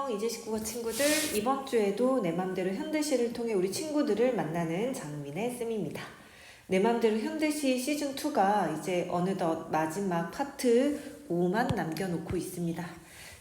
안녕 이제 식구가 친구들, 이번 주에도 내 맘대로 현대시를 통해 우리 친구들을 만나는 장민의 쌤입니다. 내 맘대로 현대시 시즌2가 이제 어느덧 마지막 파트 5만 남겨놓고 있습니다.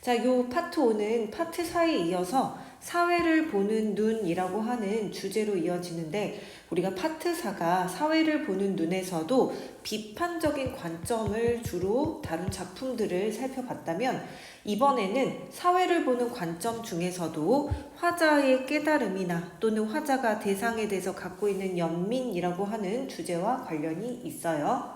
자, 요 파트 5는 파트 4에 이어서 사회를 보는 눈이라고 하는 주제로 이어지는데, 우리가 파트 4가 사회를 보는 눈에서도 비판적인 관점을 주로 다룬 작품들을 살펴봤다면, 이번에는 사회를 보는 관점 중에서도 화자의 깨달음이나 또는 화자가 대상에 대해서 갖고 있는 연민이라고 하는 주제와 관련이 있어요.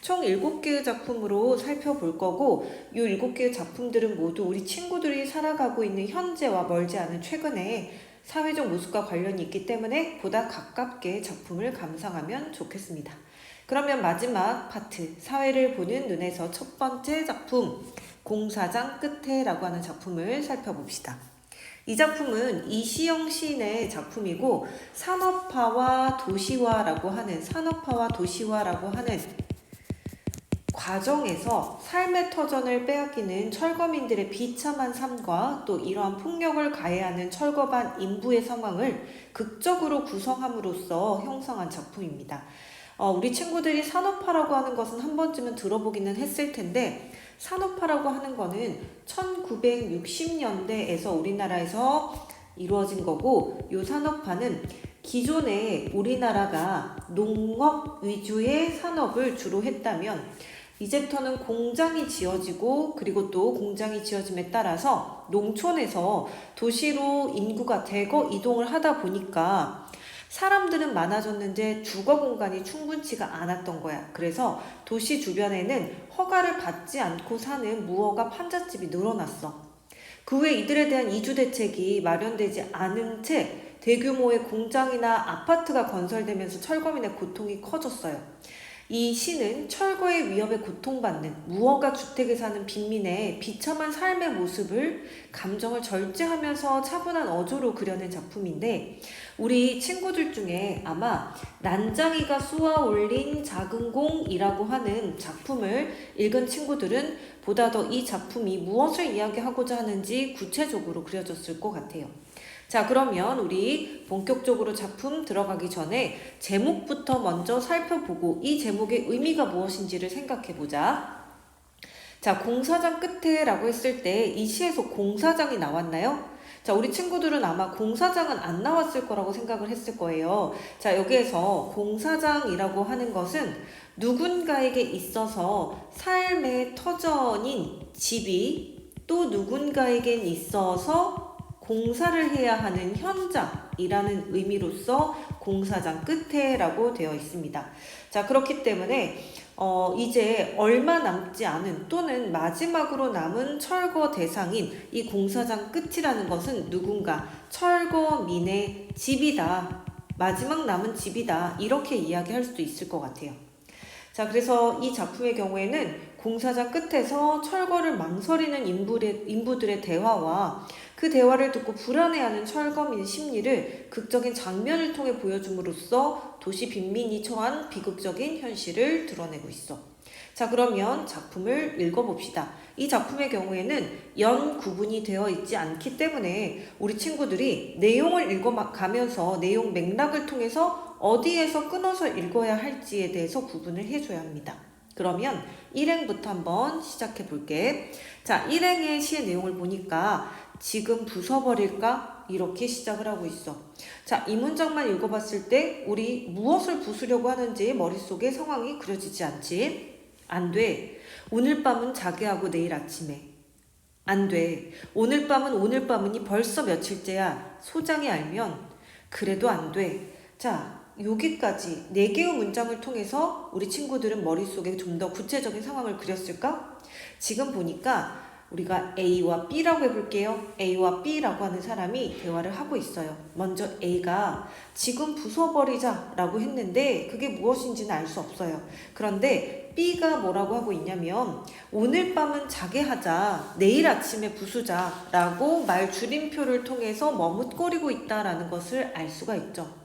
총 7개의 작품으로 살펴볼 거고, 이 7개의 작품들은 모두 우리 친구들이 살아가고 있는 현재와 멀지 않은 최근에 사회적 모습과 관련이 있기 때문에 보다 가깝게 작품을 감상하면 좋겠습니다. 그러면 마지막 파트, 사회를 보는 눈에서 첫 번째 작품, 공사장 끝에 라고 하는 작품을 살펴봅시다. 이 작품은 이시영 시인의 작품이고, 산업화와 도시화라고 하는 과정에서 삶의 터전을 빼앗기는 철거민들의 비참한 삶과 또 이러한 폭력을 가해하는 철거반 인부의 상황을 극적으로 구성함으로써 형성한 작품입니다. 우리 친구들이 산업화라고 하는 것은 한 번쯤은 들어보기는 했을 텐데, 산업화라고 하는 거는 1960년대에서 우리나라에서 이루어진 거고, 이 산업화는 기존에 우리나라가 농업 위주의 산업을 주로 했다면, 이제부터는 공장이 지어지고, 그리고 또 공장이 지어짐에 따라서 농촌에서 도시로 인구가 대거 이동을 하다 보니까 사람들은 많아졌는데 주거 공간이 충분치가 않았던 거야. 그래서 도시 주변에는 허가를 받지 않고 사는 무허가 판잣집이 늘어났어. 그 후에 이들에 대한 이주 대책이 마련되지 않은 채 대규모의 공장이나 아파트가 건설되면서 철거민의 고통이 커졌어요. 이 시는 철거의 위협에 고통받는 무허가 주택에 사는 빈민의 비참한 삶의 모습을 감정을 절제하면서 차분한 어조로 그려낸 작품인데, 우리 친구들 중에 아마 난장이가 쏘아 올린 작은 공이라고 하는 작품을 읽은 친구들은 보다 더 이 작품이 무엇을 이야기하고자 하는지 구체적으로 그려졌을 것 같아요. 자, 그러면 우리 본격적으로 작품 들어가기 전에 제목부터 먼저 살펴보고 이 제목의 의미가 무엇인지를 생각해보자. 자, 공사장 끝에 라고 했을 때 이 시에서 공사장이 나왔나요? 자, 우리 친구들은 아마 공사장은 안 나왔을 거라고 생각을 했을 거예요. 자, 여기에서 공사장이라고 하는 것은 누군가에게 있어서 삶의 터전인 집이 또 누군가에겐 있어서 공사를 해야 하는 현장이라는 의미로서 공사장 끝에 라고 되어 있습니다. 자, 그렇기 때문에 이제 얼마 남지 않은 또는 마지막으로 남은 철거 대상인 이 공사장 끝이라는 것은 누군가 철거민의 집이다, 마지막 남은 집이다, 이렇게 이야기할 수도 있을 것 같아요. 자, 그래서 이 작품의 경우에는 공사장 끝에서 철거를 망설이는 인부들의 대화와 그 대화를 듣고 불안해하는 철거민의 심리를 극적인 장면을 통해 보여줌으로써 도시 빈민이 처한 비극적인 현실을 드러내고 있어. 자, 그러면 작품을 읽어봅시다. 이 작품의 경우에는 연 구분이 되어 있지 않기 때문에 우리 친구들이 내용을 읽어가면서 내용 맥락을 통해서 어디에서 끊어서 읽어야 할지에 대해서 구분을 해줘야 합니다. 그러면 1행부터 한번 시작해 볼게. 자, 1행의 시의 내용을 보니까 지금 부숴버릴까? 이렇게 시작을 하고 있어. 자, 이 문장만 읽어봤을 때 우리 무엇을 부수려고 하는지 머릿속에 상황이 그려지지 않지? 안 돼. 오늘 밤은 자게 하고 내일 아침에. 안 돼. 오늘 밤은이 벌써 며칠째야. 소장이 알면. 그래도 안 돼. 자, 여기까지 4개의 문장을 통해서 우리 친구들은 머릿속에 좀 더 구체적인 상황을 그렸을까? 지금 보니까 우리가 A와 B라고 해볼게요. A와 B라고 하는 사람이 대화를 하고 있어요. 먼저 A가 지금 부숴버리자 라고 했는데 그게 무엇인지는 알 수 없어요. 그런데 B가 뭐라고 하고 있냐면 오늘 밤은 자게 하자, 내일 아침에 부수자 라고 말 줄임표를 통해서 머뭇거리고 있다라는 것을 알 수가 있죠.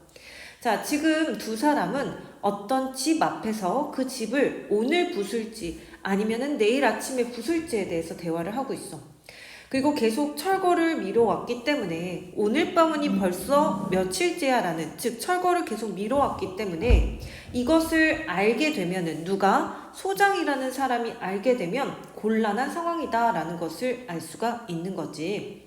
자, 지금 두 사람은 어떤 집 앞에서 그 집을 오늘 부술지 아니면은 내일 아침에 부술지에 대해서 대화를 하고 있어. 그리고 계속 철거를 미뤄왔기 때문에 오늘 밤은이 벌써 며칠째야 라는, 즉 철거를 계속 미뤄왔기 때문에 이것을 알게 되면은, 누가 소장이라는 사람이 알게 되면 곤란한 상황이다 라는 것을 알 수가 있는 거지.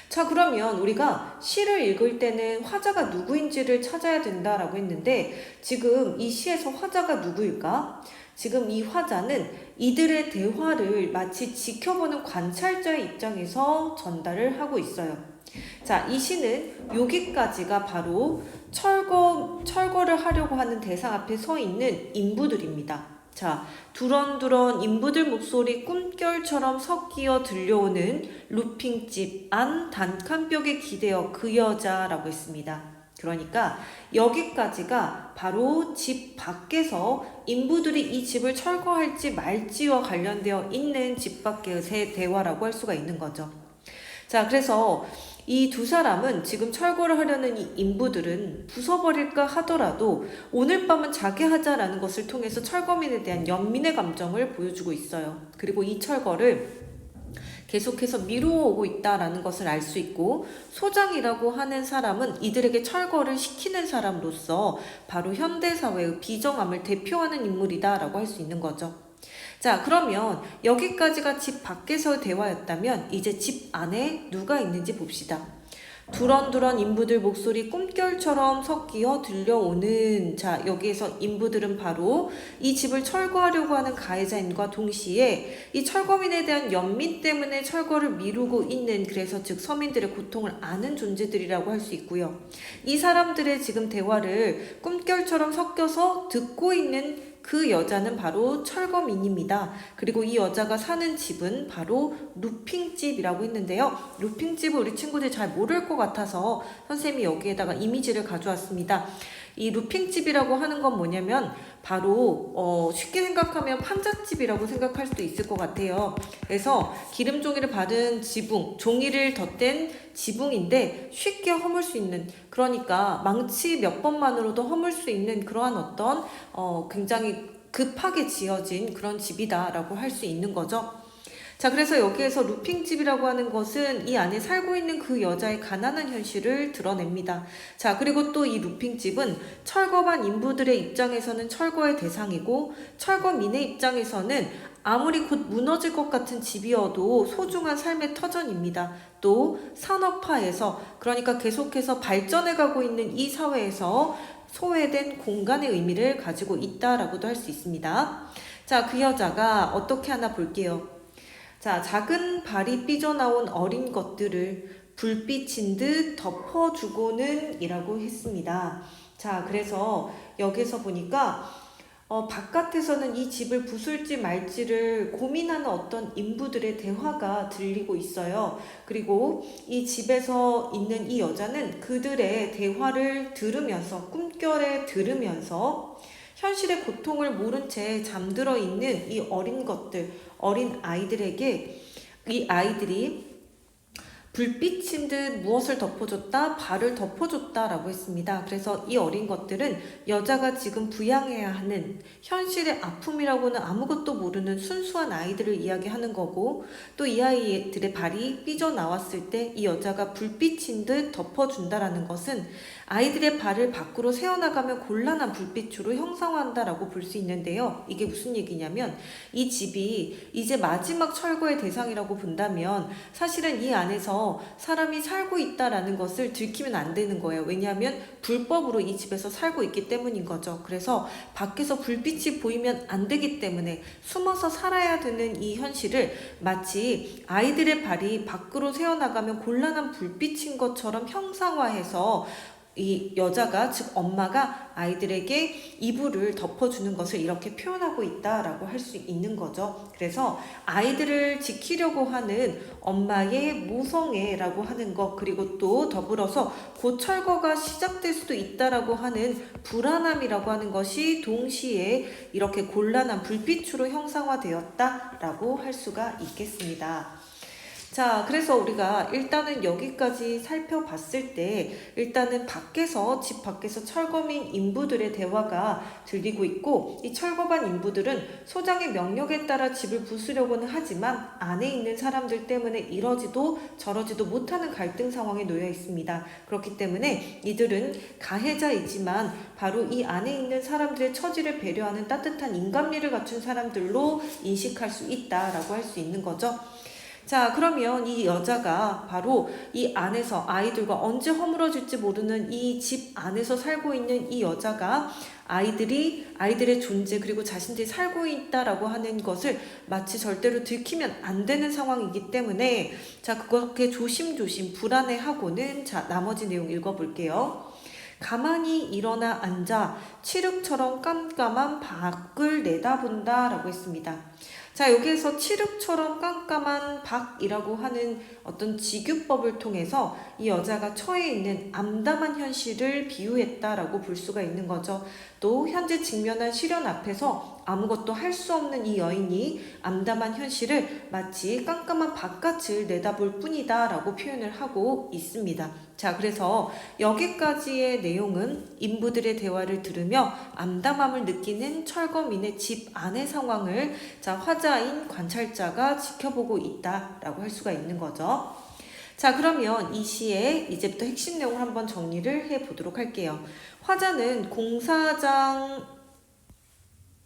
자, 그러면 우리가 시를 읽을 때는 화자가 누구인지를 찾아야 된다라고 했는데, 지금 이 시에서 화자가 누구일까? 지금 이 화자는 이들의 대화를 마치 지켜보는 관찰자의 입장에서 전달을 하고 있어요. 자, 이 시는 여기까지가 바로 철거를 하려고 하는 대상 앞에 서 있는 인부들입니다. 자, 두런두런 인부들 목소리 꿈결처럼 섞여 들려오는 루핑집 안 단칸벽에 기대어 그 여자라고 했습니다. 그러니까 여기까지가 바로 집 밖에서 인부들이 이 집을 철거할지 말지와 관련되어 있는 집 밖에서의 대화라고 할 수가 있는 거죠. 자, 그래서 이 두 사람은 지금 철거를 하려는 이 인부들은 부숴버릴까 하더라도 오늘 밤은 자게 하자라는 것을 통해서 철거민에 대한 연민의 감정을 보여주고 있어요. 그리고 이 철거를 계속해서 미루어오고 있다라는 것을 알 수 있고, 소장이라고 하는 사람은 이들에게 철거를 시키는 사람으로서 바로 현대사회의 비정함을 대표하는 인물이다라고 할 수 있는 거죠. 자, 그러면 여기까지가 집 밖에서의 대화였다면 이제 집 안에 누가 있는지 봅시다. 두런두런 인부들 목소리 꿈결처럼 섞여 들려오는, 자, 여기에서 인부들은 바로 이 집을 철거하려고 하는 가해자인과 동시에 이 철거민에 대한 연민 때문에 철거를 미루고 있는, 그래서 즉 서민들의 고통을 아는 존재들이라고 할 수 있고요. 이 사람들의 지금 대화를 꿈결처럼 섞여서 듣고 있는 그 여자는 바로 철거민입니다. 그리고 이 여자가 사는 집은 바로 루핑집이라고 했는데요. 루핑집을 우리 친구들이 잘 모를 것 같아서 선생님이 여기에다가 이미지를 가져왔습니다. 이 루핑집이라고 하는 건 뭐냐면 바로 쉽게 생각하면 판잣집이라고 생각할 수도 있을 것 같아요. 그래서 기름 종이를 바른 지붕, 종이를 덧댄 지붕인데 쉽게 허물 수 있는, 그러니까 망치 몇 번만으로도 허물 수 있는 그러한 어떤 굉장히 급하게 지어진 그런 집이다라고 할 수 있는 거죠. 자, 그래서 여기에서 루핑집이라고 하는 것은 이 안에 살고 있는 그 여자의 가난한 현실을 드러냅니다. 자, 그리고 또 이 루핑집은 철거반 인부들의 입장에서는 철거의 대상이고, 철거민의 입장에서는 아무리 곧 무너질 것 같은 집이어도 소중한 삶의 터전입니다. 또 산업화에서, 그러니까 계속해서 발전해가고 있는 이 사회에서 소외된 공간의 의미를 가지고 있다라고도 할 수 있습니다. 자, 그 여자가 어떻게 하나 볼게요. 자, 작은 발이 삐져나온 어린 것들을 불빛인 듯 덮어주고는 이라고 했습니다. 자, 그래서 여기서 보니까 바깥에서는 이 집을 부술지 말지를 고민하는 어떤 인부들의 대화가 들리고 있어요. 그리고 이 집에서 있는 이 여자는 그들의 대화를 들으면서, 꿈결에 들으면서 현실의 고통을 모른 채 잠들어 있는 이 어린 것들, 어린 아이들에게 이 아이들이 불빛인 듯 무엇을 덮어줬다? 발을 덮어줬다라고 했습니다. 그래서 이 어린 것들은 여자가 지금 부양해야 하는 현실의 아픔이라고는 아무것도 모르는 순수한 아이들을 이야기하는 거고, 또 이 아이들의 발이 삐져나왔을 때 이 여자가 불빛인 듯 덮어준다라는 것은 아이들의 발을 밖으로 새어나가면 곤란한 불빛으로 형상화한다라고 볼 수 있는데요. 이게 무슨 얘기냐면 이 집이 이제 마지막 철거의 대상이라고 본다면 사실은 이 안에서 사람이 살고 있다라는 것을 들키면 안 되는 거예요. 왜냐하면 불법으로 이 집에서 살고 있기 때문인 거죠. 그래서 밖에서 불빛이 보이면 안 되기 때문에 숨어서 살아야 되는 이 현실을 마치 아이들의 발이 밖으로 새어나가면 곤란한 불빛인 것처럼 형상화해서 이 여자가, 즉 엄마가 아이들에게 이불을 덮어주는 것을 이렇게 표현하고 있다라고 할 수 있는 거죠. 그래서 아이들을 지키려고 하는 엄마의 모성애라고 하는 것, 그리고 또 더불어서 곧 철거가 시작될 수도 있다라고 하는 불안함이라고 하는 것이 동시에 이렇게 곤란한 불빛으로 형상화되었다라고 할 수가 있겠습니다. 자, 그래서 우리가 일단은 여기까지 살펴봤을 때 일단은 집 밖에서 철거민 인부들의 대화가 들리고 있고, 이 철거반 인부들은 소장의 명령에 따라 집을 부수려고는 하지만 안에 있는 사람들 때문에 이러지도 저러지도 못하는 갈등 상황에 놓여 있습니다. 그렇기 때문에 이들은 가해자이지만 바로 이 안에 있는 사람들의 처지를 배려하는 따뜻한 인간미를 갖춘 사람들로 인식할 수 있다라고 할 수 있는 거죠. 자, 그러면 이 여자가 바로 이 안에서 아이들과 언제 허물어질지 모르는 이 집 안에서 살고 있는 이 여자가 아이들의 존재 그리고 자신들이 살고 있다라고 하는 것을 마치 절대로 들키면 안 되는 상황이기 때문에 자, 그렇게 조심조심 불안해하고는 자, 나머지 내용 읽어볼게요. 가만히 일어나 앉아 칠흑처럼 깜깜한 밖을 내다본다 라고 했습니다. 자, 여기에서 칠흑처럼 깜깜한 밖이라고 하는 어떤 직유법을 통해서 이 여자가 처해 있는 암담한 현실을 비유했다라고 볼 수가 있는 거죠. 또 현재 직면한 시련 앞에서 아무것도 할 수 없는 이 여인이 암담한 현실을 마치 깜깜한 바깥을 내다볼 뿐이다 라고 표현을 하고 있습니다. 자, 그래서 여기까지의 내용은 인부들의 대화를 들으며 암담함을 느끼는 철거민의 집 안의 상황을 자, 화자인 관찰자가 지켜보고 있다라고 할 수가 있는 거죠. 자, 그러면 이 시의 이제부터 핵심 내용을 한번 정리를 해보도록 할게요. 화자는 공사장,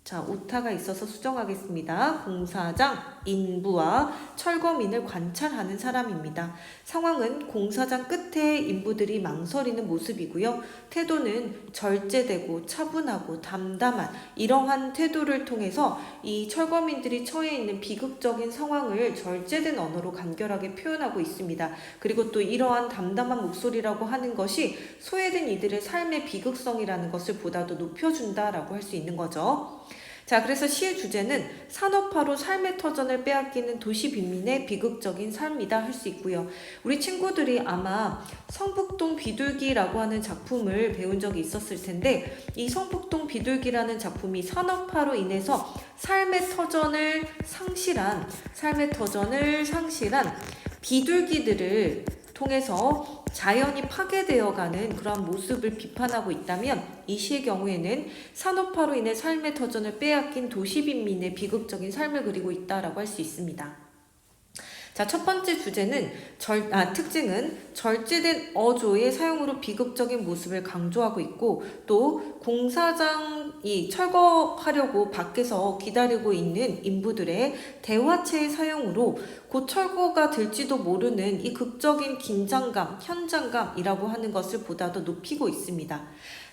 자, 오타가 있어서 수정하겠습니다. 공사장 인부와 철거민을 관찰하는 사람입니다. 상황은 공사장 끝에 인부들이 망설이는 모습이고요. 태도는 절제되고 차분하고 담담한 이러한 태도를 통해서 이 철거민들이 처해 있는 비극적인 상황을 절제된 언어로 간결하게 표현하고 있습니다. 그리고 또 이러한 담담한 목소리라고 하는 것이 소외된 이들의 삶의 비극성이라는 것을 보다 더 높여준다라고 할 수 있는 거죠. 자, 그래서 시의 주제는 산업화로 삶의 터전을 빼앗기는 도시 빈민의 비극적인 삶이다 할 수 있고요. 우리 친구들이 아마 성북동 비둘기라고 하는 작품을 배운 적이 있었을 텐데 이 성북동 비둘기라는 작품이 산업화로 인해서 삶의 터전을 상실한 비둘기들을 통해서 자연이 파괴되어가는 그런 모습을 비판하고 있다면 이 시의 경우에는 산업화로 인해 삶의 터전을 빼앗긴 도시빈민의 비극적인 삶을 그리고 있다라고 할 수 있습니다. 자, 첫 번째 주제는 특징은 절제된 어조의 사용으로 비극적인 모습을 강조하고 있고 또 공사장이 철거하려고 밖에서 기다리고 있는 인부들의 대화체의 사용으로 곧 철거가 될지도 모르는 이 극적인 긴장감, 현장감이라고 하는 것을 보다 더 높이고 있습니다.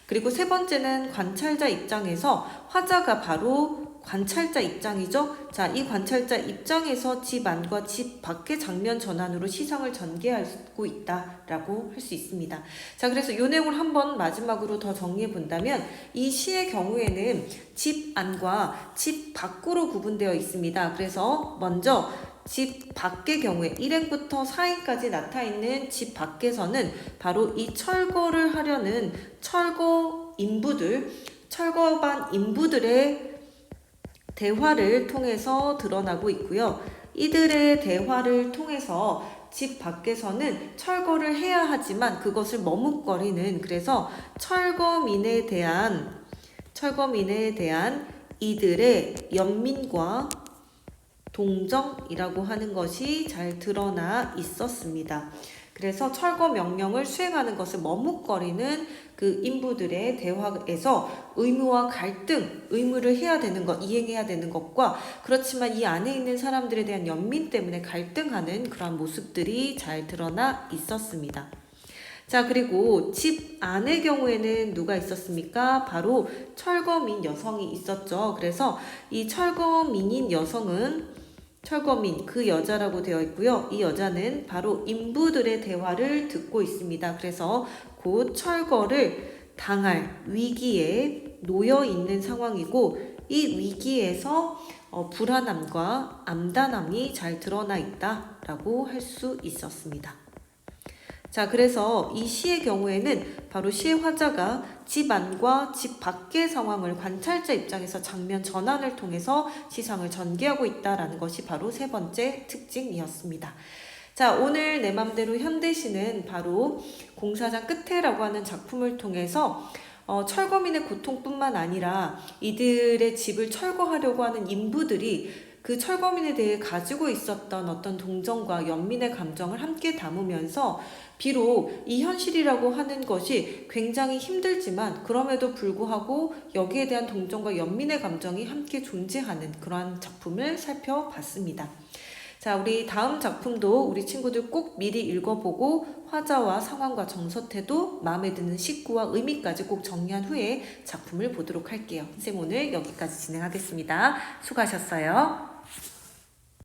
그리고 세 번째는 관찰자 입장에서 화자가 바로 관찰자 입장이죠. 자, 이 관찰자 입장에서 집 안과 집 밖의 장면 전환으로 시상을 전개하고 있다라고 할 수 있습니다. 자, 그래서 이 내용을 한번 마지막으로 더 정리해 본다면 이 시의 경우에는 집 안과 집 밖으로 구분되어 있습니다. 그래서 먼저 집 밖의 경우에 1행부터 4행까지 나타있는 집 밖에서는 바로 이 철거를 하려는 철거반 인부들의 대화를 통해서 드러나고 있고요. 이들의 대화를 통해서 집 밖에서는 철거를 해야 하지만 그것을 머뭇거리는 그래서 철거민에 대한 이들의 연민과 동정이라고 하는 것이 잘 드러나 있었습니다. 그래서 철거 명령을 수행하는 것을 머뭇거리는 그 인부들의 대화에서 의무와 갈등, 의무를 해야 되는 것, 이행해야 되는 것과 그렇지만 이 안에 있는 사람들에 대한 연민 때문에 갈등하는 그런 모습들이 잘 드러나 있었습니다. 자, 그리고 집 안의 경우에는 누가 있었습니까? 바로 철거민 여성이 있었죠. 그래서 이 철거민인 여성은 철거민, 그 여자라고 되어 있고요. 이 여자는 바로 인부들의 대화를 듣고 있습니다. 그래서 곧 철거를 당할 위기에 놓여 있는 상황이고 이 위기에서 불안함과 암담함이 잘 드러나 있다라고 할 수 있었습니다. 자, 그래서 이 시의 경우에는 바로 시의 화자가 집 안과 집 밖의 상황을 관찰자 입장에서 장면 전환을 통해서 시상을 전개하고 있다라는 것이 바로 세 번째 특징이었습니다. 자, 오늘 내 맘대로 현대시는 바로 공사장 끝에라고 하는 작품을 통해서 철거민의 고통뿐만 아니라 이들의 집을 철거하려고 하는 인부들이 그 철거민에 대해 가지고 있었던 어떤 동정과 연민의 감정을 함께 담으면서 비록 이 현실이라고 하는 것이 굉장히 힘들지만 그럼에도 불구하고 여기에 대한 동정과 연민의 감정이 함께 존재하는 그러한 작품을 살펴봤습니다. 자, 우리 다음 작품도 우리 친구들 꼭 미리 읽어보고 화자와 상황과 정서태도 마음에 드는 식구와 의미까지 꼭 정리한 후에 작품을 보도록 할게요. 선생님 오늘 여기까지 진행하겠습니다. 수고하셨어요.